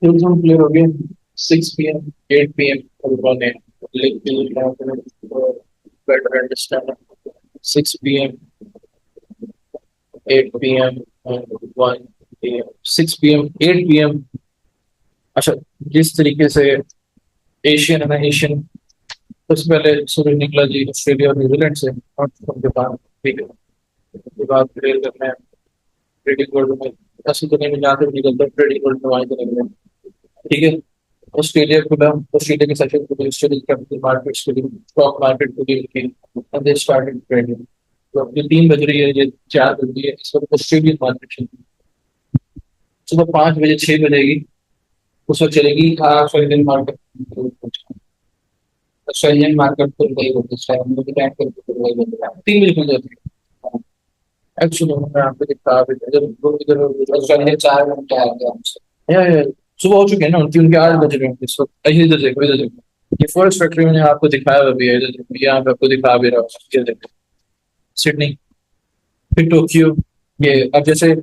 एकदम क्लियर हो गया। 6 p.m. 8 p.m. और 1 a.m. better understand 6 p.m. 8 p.m. and 1 a.m. 6 p.m. 8 p.m. अच्छा, जिस तरीके से एशियन है ना, एशियन सबसे पहले सूरज निकला जी ऑस्ट्रेलिया और न्यूजीलैंड से, और फ्रॉम जापान। ठीक है, उसके बाद क्लियर करना है ट्रेडिंग वर्ल्ड में। ऐसी दुनिया में जहाँ से भी निकलता है ट्रेडिंग वर्ल्ड में वहीं से निकले। ठीक है, ऑस्ट्रेलिया खुला, ऑस्ट्रेलिया के सेशन खुले, ऑस्ट्रेलिया कैपिटल मार्केट्स खुली, स्टॉक मार्केट खुली उनकी, एंड दे स्टार्टेड ट्रेडिंग। तो अब जो 3 बज रही है, ये 4 बज रही है, इस वक्त ऑस्ट्रेलियन मार्केट चल, सुबह 5 बजे 6 बजेगी, उस वक्त चलेगी ऑस्ट्रेलियन मार्केट। ऑस्ट्रेलियन मार्केट खुल गई होती है, मुझे टाइम पर खुल गई होती है, 3 बजे खुल जाती है। एक्चुअली मैं आपको दिखा भी इधर इधर ऑस्ट्रेलिया 4 घंटे आ गया हमसे। या सुबह हो चुके हैं ना उनकी, उनके 8 बज रहे हैं इस वक्त। इधर देखो, इधर देखो, ये फॉरेस्ट फैक्ट्री मैंने आपको दिखाया हुआ भी है, इधर देखो, यहाँ पे आपको दिखा भी रहा हूँ, ये देखो सिडनी, फिर टोक्यो। ये अब जैसे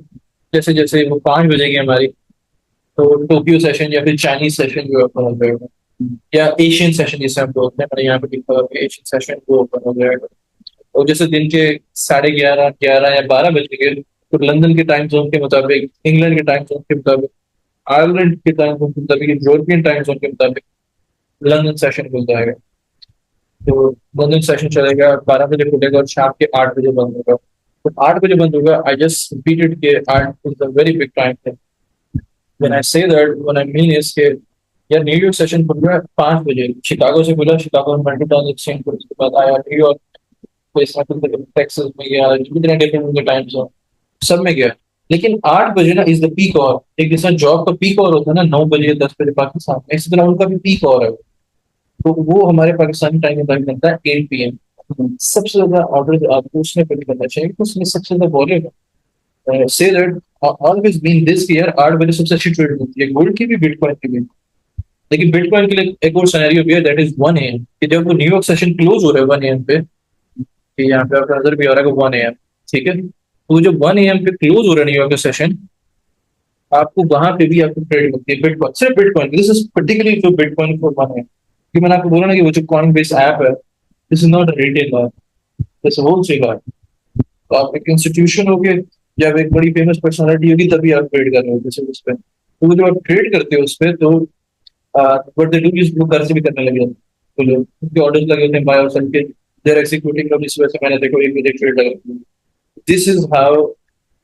जैसे जैसे वो 5 बजेगी हमारी, तो टोक्यो सेशन या फिर चाइनीज सेशन जो ओपन हो जाएगा, या एशियन सेशन जिसे हम बोलते हैं, मैंने यहाँ पे लिखा हुआ है एशियन सेशन वो ओपन हो जाएगा। और जैसे दिन के 11:30 11 या 12 बजेंगे, तो लंदन के टाइम जोन के मुताबिक, इंग्लैंड के टाइम जोन के मुताबिक, आयरलैंड के टाइम जोन के मुताबिक, यूरोपियन टाइम जोन के मुताबिक लंदन सेशन खुल जाएगा। तो लंदन सेशन चलेगा, 12 बजे खुलेगा और शाम के 8 बजे बंद होगा। तो 8 बजे बंद होगा, आई जस्ट रिपीटेड के 8 is a very big time. When I say that, when I mean is के यार न्यूयॉर्क सेशन खुल रहा है 5 बजे, शिकागो से खुला, शिकागो में मल्टी टाउन एक्सचेंज खुला, उसके बाद आया न्यूयॉर्क, कोई टेक्सास में गया, जितने डिफरेंट उनके टाइम जोन सब में गया। लेकिन 8 बजे ना इज द पीक आवर, एक जैसा जॉब का पीक आवर होता है ना 9 बजे 10 बजे पाकिस्तान में, इसी तरह उनका भी पीक आवर है। तो वो हमारे पाकिस्तानी टाइम में टाइम बनता है 8 p.m। सबसे ज्यादा ऑर्डर आपको उसमें पे करना चाहिए, क्योंकि उसमें सबसे ज्यादा वॉल्यूम है। Say that always been this year 8 बजे सबसे अच्छी ट्रेड होती है, गोल्ड की भी बिटकॉइन की भी। लेकिन बिटकॉइन के लिए एक और सिनेरियो भी है, दैट इज 1 a.m, कि जब वो न्यूयॉर्क सेशन क्लोज हो रहा है 1 a.m पे, कि यहाँ पे आपका नजर भी आ रहा है 1 a.m। ठीक है, तो जब 1 a.m पे क्लोज हो रहा है न्यूयॉर्क का सेशन, आपको वहां पे भी आपको ट्रेड मिलती है बिटकॉइन, सिर्फ bitcoin, this is particularly for bitcoin for 1 a.m। कि मैंने आपको बोला ना कि वो जो कॉइन बेस ऐप है, this is not a retail app, this wholesale app. तो आप एक इंस्टीट्यूशन हो गए, जब एक बड़ी फेमस पर्सनालिटी होगी तभी आप ट्रेड कर रहे हो जैसे उस पर। तो वो जब आप ट्रेड करते हो उस पर, तो व्हाट दे डू इज वो घर से भी करने लगे, तो लोग उनके ऑर्डर लगे होते हैं बाय और सेल के, देर एग्जीक्यूटिंग, और इस वजह से मैंने देखो एक बजे ट्रेड लगा। This is how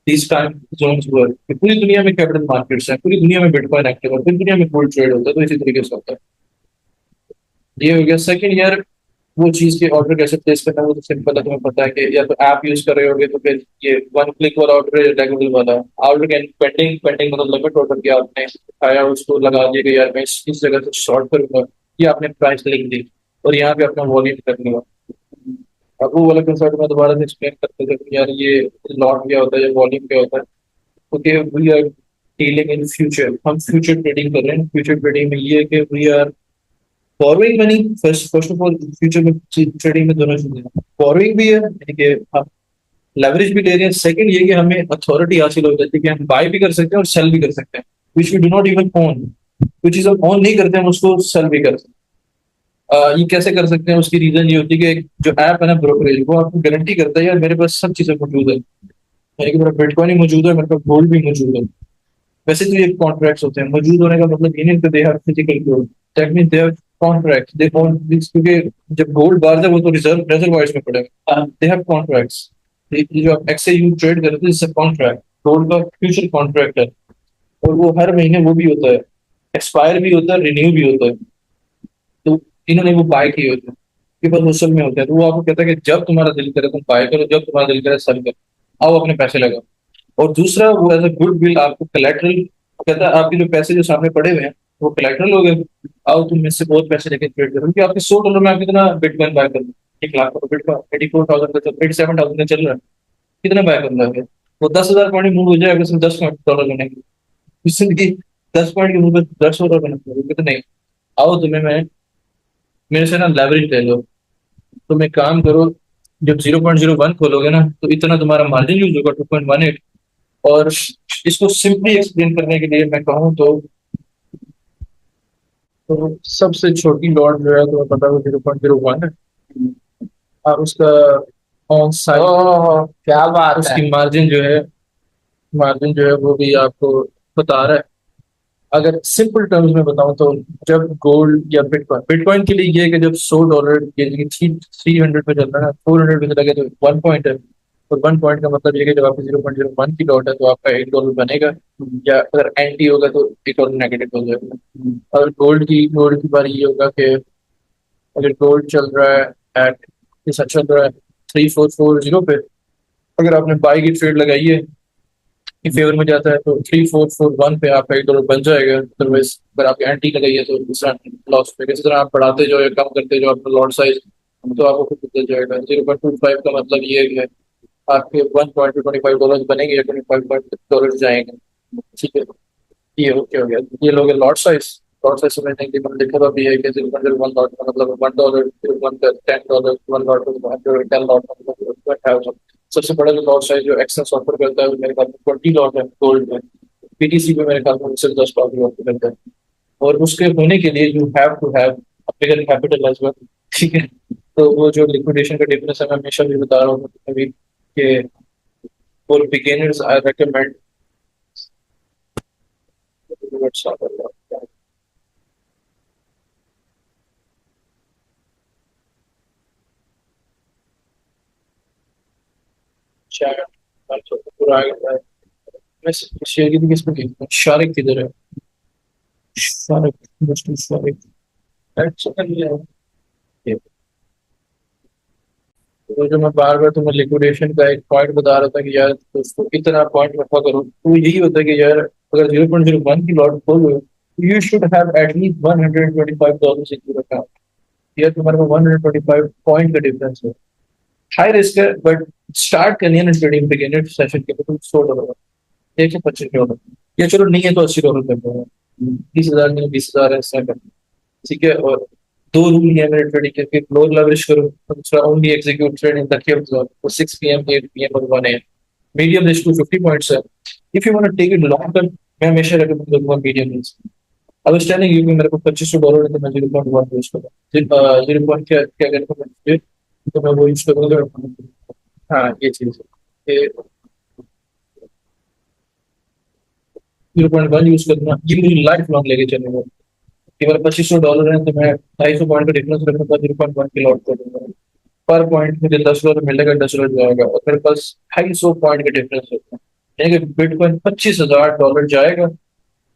these time zones work, कि पूरी दुनिया में कैपिटल मार्केट्स हैं, पूरी दुनिया में बिटकॉइन एक्टिव है, पूरी दुनिया में गोल्ड ट्रेड होता है, तो इसी तरीके से होता है। ये हो गया सेकंड ईयर। वो चीज के ऑर्डर कैसे प्लेस करना है वो तो सिंपल है, तुम्हें पता है कि या तो ऐप यूज कर रहे होगे, तो फिर ये 1 क्लिक वाला ऑर्डर है, रेगुलर वाला ऑर्डर कैन पेंडिंग, पेंडिंग मतलब लिमिट ऑर्डर किया आपने, आया उसको लगा दिया कि यार मैं इस जगह से शॉर्ट करूंगा, ये आपने प्राइस लिख दी, और यहाँ पे अपना वॉल्यूम कर लिया। अब वो वाला कंसेप्ट में दोबारा से एक्सप्लेन करते थे कि यार ये लॉट क्या होता है, ये वॉल्यूम क्या होता है। Okay, we are dealing in future, हम फ्यूचर ट्रेडिंग कर रहे हैं। फ्यूचर ट्रेडिंग में ये है कि we are borrowing money, first first of all future में ट्रेडिंग में दोनों चीजें हैं, बोरोइंग भी है यानी कि हम लेवरेज भी ले रहे हैं, सेकंड ये कि हमें अथॉरिटी हासिल हो जाती है कि हम बाय भी कर सकते हैं और सेल भी कर सकते हैं, which we do not even own. कोई चीज हम ओन नहीं करते, हम उसको सेल भी कर सकते हैं। ये कैसे कर सकते हैं, उसकी रीजन ये होती है कि जो ऐप है ना ब्रोकरेज, वो आपको गारंटी करता है यार मेरे पास सब चीजें मौजूद है, यानी कि मेरा बिटकॉइन ही मौजूद है, मेरे पास गोल्ड भी मौजूद है। वैसे तो ये कॉन्ट्रैक्ट्स होते हैं, मौजूद होने का मतलब ये नहीं कि they have physical gold, that means they have contracts, they own this, क्योंकि जब गोल्ड बाहर से वो तो रिजर्व रिजर्वायर्स में पड़ेगा, दे हैव कॉन्ट्रैक्ट्स। ये जो आप एक्सचेंज ट्रेड करते हैं इससे कॉन्ट्रैक्ट, गोल्ड का फ्यूचर कॉन्ट्रैक्ट है, और वो हर महीने वो भी होता है, एक्सपायर भी होता है, रिन्यू भी होता है। तो इन्होंने वो बाय किए होते हैं, कि बस उस में होते हैं, तो वो आपको कहता है कि जब तुम्हारा दिल करे तुम बाय करो, जब तुम्हारा दिल करे सेल करो, आओ अपने पैसे लगाओ। और दूसरा वो एज अ गुड विल आपको कलेक्ट्रल कहता है, आपके जो पैसे जो सामने पड़े हुए हैं वो कलेक्ट्रल हो गए, आओ तुम मुझसे बहुत पैसे लेके ट्रेड करो, क्योंकि आपके $100 में आप कितना बिटकॉइन बाय कर लो, 1 लाख का बिटकॉइन 84,000 का, 87,000 का चल रहा है, कितना बाय कर लोगे? वो 10,000 पॉइंट मूव हो जाएगा, सिर्फ $10 लेने की, जिंदगी 10 पॉइंट के मूव पे $10 बना कितने। आओ तुम्हें मैं मेरे से ना लेवरेज ले लो, तुम एक काम करो, जब 0.01 खोलोगे ना, तो इतना तुम्हारा मार्जिन यूज होगा 2.18। और इसको सिंपली एक्सप्लेन करने के लिए मैं कहूँ तो तो सबसे छोटी लॉट जो है तो पता है 0.01 है। और उसका ऑन साइड ओह क्या बात है। उसकी मार्जिन जो है वो भी आपको बता रहा है। अगर सिंपल टर्म्स में बताऊं तो जब गोल्ड या बिटकॉइन बिटकॉइन के लिए ये है कि जब $100 यानी कि 300 पे चल रहा है, 400 पे चला गया तो 1 पॉइंट है। और 1 पॉइंट का मतलब ये है कि जब आपकी 0.01 की लॉट है तो आपका $1 बनेगा। या अगर एंटी होगा तो $1 नेगेटिव हो जाएगा। और गोल्ड की बारी ये होगा कि अगर गोल्ड चल रहा है एट जैसा चल रहा है 3440 पे, अगर आपने बाई की ट्रेड लगाई है की फेवर में जाता है तो 3441 पे आपका $1 बन जाएगा। अदरवाइज अगर आपकी एंटी लगाई है तो दूसरा लॉस पे, इसी तरह आप बढ़ाते जाओ या कम करते जाओ अपना लॉट साइज, तो आपको खुद मिल जाएगा। 0.25 का मतलब ये है कि आपके $1.25 बनेंगे या $25 जाएंगे। ठीक है, ये हो गया, ये लोग लॉट साइज। लॉट साइज समझने के लिए मैंने लिखा हुआ भी है कि 0.01 लॉट का मतलब $1, 1 का $10, 1 लॉट का 10 लॉट का मतलब 1000। सबसे बड़ा जो लॉट साइज जो एक्सेस ऑफर करता है वो मेरे ख्याल में 20 लॉट है गोल्ड में। पीटीसी पे मेरे ख्याल में सिर्फ 10 लॉट ही ऑफर करता है। और उसके होने के लिए you have to have bigger capital as well. ठीक है, तो वो जो लिक्विडेशन का डिफरेंस है मैं हमेशा भी बता रहा हूँ अभी कि फॉर बिगिनर्स आई रेकमेंड पूरा आ गया है। मैं शेयर की थी किस पे की थी? शारिक किधर है? शारिक, मिस्टर शारिक। एक्चुअली तो जो मैं बार बार तुम्हें लिक्विडेशन का एक पॉइंट बता रहा था कि यार दोस्तों इतना पॉइंट रखा करो, तो यही होता है कि यार अगर 0.01 की लॉट खोलो you should have at least $125 in your account. यार तुम्हारे पास 125 पॉइंट का डिफरेंस है। हाई रिस्क है बट स्टार्ट करनी है ना ट्रेडिंग बिगिनर सेशन के लिए तो $100, $125, या चलो नहीं है तो $80 कर दो। 20,000 नहीं, 20,000 ऐसा कर। ठीक है, और दो रूल है मेरे ट्रेडिंग के, लोअर लेवरेज करो और दूसरा only execute trade in the cave zone for 6 p.m. 8 p.m. और 1 a.m. Medium risk to 50 points है। If you want to take it long term मैं हमेशा रेकमेंड करूंगा medium risk. I was telling you कि मेरे को $2500 है तो मैं 0.1 यूज करूंगा। 0. क्या क्या कहते हैं तो मैं वो यूज करूंगा। हाँ ये चीज है, 0.1 यूज करना ये मुझे लाइफ लॉन्ग लेके चलेगा। केवल $2500 है तो मैं 250 पॉइंट का डिफरेंस रखूंगा, 0.1 की लॉट कर दूंगा। पर पॉइंट मुझे $10 मिलेगा, $10 जाएगा और मेरे पास 250 पॉइंट का डिफरेंस होता है, यानी कि बिटकॉइन $25,000 जाएगा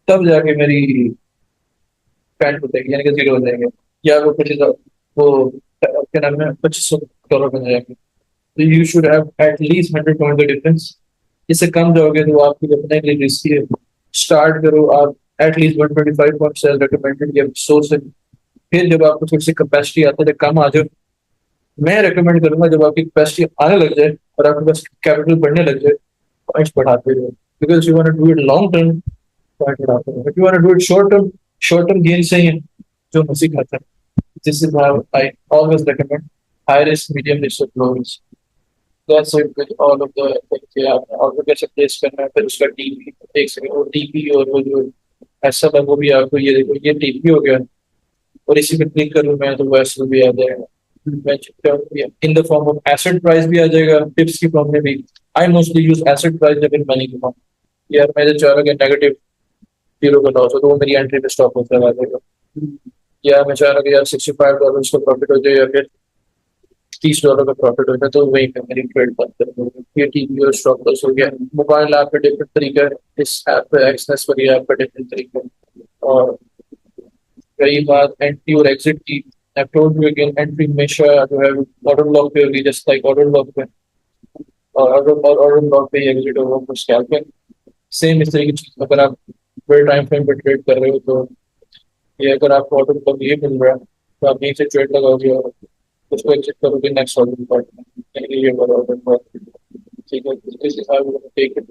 तब जाके मेरी पैंट उठेगी, यानी कि जीरो हो जाएंगे। या वो 25,000 वो क्या नाम है $2500 बन जाएंगे। तो you should have at least 100 point का डिफरेंस। इससे कम जाओगे तो आपके लिए अपने लिए रिस्की है। स्टार्ट करो आप एटलीस्ट 125 पॉइंट से रिकमेंडेड या सोर्स है। फिर जब आपको थोड़ी सी कैपेसिटी आती है कम आ जाओ, मैं रेकमेंड करूंगा जब आपकी कैपेसिटी आने लग जाए और आपके पास कैपिटल बढ़ने लग जाए पॉइंट्स बढ़ाते रहो। Because you want to do it long term point बढ़ाते रहो, if you want to do it short term gain सही है जो मर्जी खाता है। This is how I always recommend high risk, medium risk, low risk. That's it with all of the things. आप order कैसे प्लेस करना है, फिर उसका टीपी एक सेकंड, और टीपी और वो जो ऐसा है वो भी आपको, ये देखो ये टीपी हो गया और इसी पे क्लिक करूँ मैं तो वो ऐसा भी आ जाएगा। In the form of asset price भी आ जाएगा, टिप्स की फॉर्म में भी। I mostly use asset price जब इन मनी की फॉर्म। यार मैं जो चाह रहा हूँ नेगेटिव जीरो का लॉस हो तो वो मेरी एंट्री पे स्टॉप हो लगा देगा। या मैं चाह रहा हूँ कि यार $65 का प्रॉफिट हो जाए या फिर $30 का प्रॉफिट हो जाए तो वहीं पे मेरी ट्रेड बंद कर दूंगी। ये टीवी और स्टॉप लॉस हो गया। मोबाइल ऐप पे डिफरेंट तरीका है, इस ऐप पे एक्सनेस पर ये ऐप पे डिफरेंट तरीका है। और रही बात एंट्री और एग्जिट की, I told you again entry हमेशा जो है ऑर्डर ब्लॉक पे होगी, जस्ट लाइक ऑर्डर ब्लॉक पे। और ऑर्डर ब्लॉक पे ही एग्जिट होगा फॉर स्कैल्पिंग। सेम इस तरह की चीज अगर आप बड़े टाइम फ्रेम पे ट्रेड कर रहे हो तो ये अगर आपको ऑर्डर ब्लॉक ये मिल रहा है तो आप यहीं से ट्रेड लगाओगे और उसको एग्जिट करोगे नेक्स्ट ऑर्डर ब्लॉक में, यानी कि ये वाला ऑर्डर ब्लॉक। ठीक है, this is how you take it.